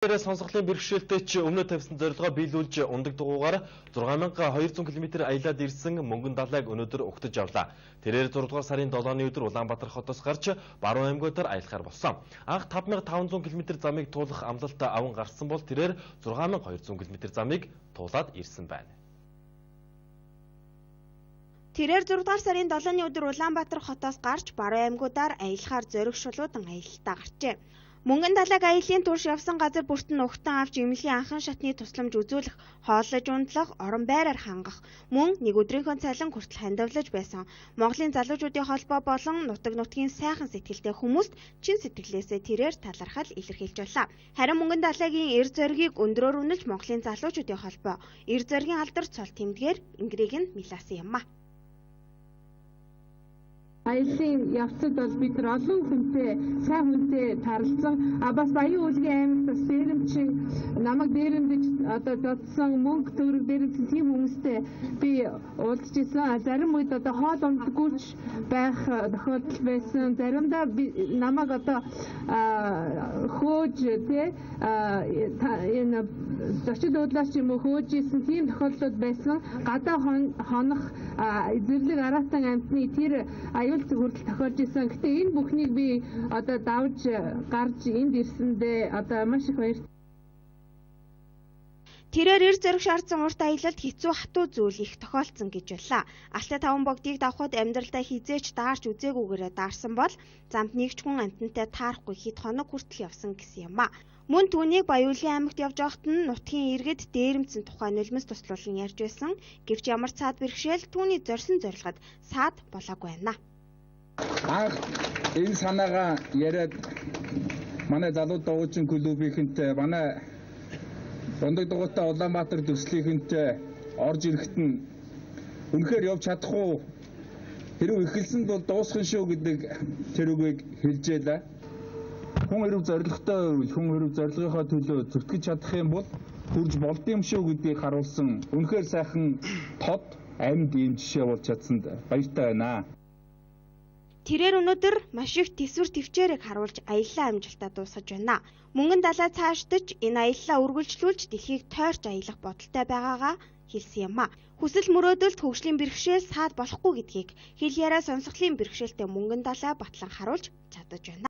Сонсголын бэрхшээлтэй ч өмнө тавьсан зорилгоо биелүүлж ундаг дугуугаар 6200 км аялаад ирсэн мөнгөн далайг өнөөдөр угтаж авлаа. Тэрээр 6 дугаар сарын 7-ны өдөр Улаанбаатар хотоос гарч Баруун аймгуудаар аялахаар болсон. Анх 5500 км замыг туулах амлалт аван гарсан бол тэрээр 6200 км замыг туулаад ирсэн байна. Тэрээр 6 дугаар сарын 7-ны өдөр Улаанбаатар хотоос гарч Баруун аймгуудаар аялахаар зоригшуулуудан аялалтаа гарчээ. Мөнгөн далайг аялын турш явсан газар бүрт нь угтан авч эмнэлгийн анхан шатны тусламж үзүүлэх, хооллож унтлах, орон байраар хангах, мөн нэг өдрийнхөө цалин хүртэл хандивлаж байсан Монголын залуучуудын холбоо болон нутаг нутгийн сайхан сэтгэлтэй хүмүүст чин сэтгэлээсээ тэрээр талархал илэрхийлж байлаа. Харин мөнгөн далайгийн эр зоригийг өндрөөр үнэлж Монголын залуучуудын холбоо эр зоригийн алдарт цол тэмдгээр Ингрийг нь милаасан юм а. Аялын явцад бол бид нар олон хүнтэй, сайн хүнтэй тааралцсан. Бас баян уулгийн аймагт бас дээрэмчин намайг дээрэмдэж одоо додсон мөнгө төгрөг дээрэмсэн тийм хүмүүстэй би уулзж ирсэн. Зарим үед одоо хоол ундаггүйч байх тохиолдол байсан. Заримдаа намайг одоо хөөж энэ зочид уудлаач юм уу хөөж исэн тийм тохиолдлууд байсан. Гадаа хонох зэрлэг аратан амтны тэр аюул хүртэл тохиолж исэн. Гэтэ энэ бүхнийг би одоо давж гарч энд ирсэндээ одоо маш их баяр. Тэрээр эр зориг шаардсан урт аялалд хэцүү хатуу зүйл их тохиолдсон гэж байлаа. Алтай 5 богдыг давхад амьдралдаа хизээч даарч үзээгүйгээрээ даарсан бол замд нэг ч хүн амтантай таарахгүй хэд хоног хүртэл явсан гэсэн юм а. Мөн түүнийг Баян аймагт явж байхад нь нутгийн иргэд дээрэмдсэн тухай нулимс туслуулан ярьж байсан. Гэвч ямар цаад бэрхшээл түүний зорьсон зорилгод саад болоогүй байна. Анх энэ санаагаа яриад манай залуу дуучин клубийнхэнтэй манай ундаг дугуйтай Улаанбаатар төслийнхэнтэй орж ирэхэд нь үнэхээр явж чадахгүй хэрэг эхэлсэнд бол дуусах шүү гэдэг тэр үгийг хэлжээлээ. Хүн хэрэг зоригтой хүн хэрэг зорилгынхаа төлөө зүтгэж чадах юм бол хүрж болдсон шүү гэдгийг харуулсан үнэхээр сайхан тод амьд ийм жишээ болж чадсанд баяртай байна. Тэрээр өнөөдөр маш их төсвөр төвчээрийг харуулж аяллаа амжилтаа дуусгаж байна. Мөнгөн далай цаашдаж энэ аяллаа үргэлжлүүлж дэлхийг тойрч аялах бодолтой байгаагаа хэлсэн юм а. Хүсэл мөрөөдөлд хөгжлийн бэрхшээл саад болохгүй гэдгийг хэл яриа сонсголын бэрхшээлтэй мөнгөн далай батлан харуулж чадаж байна.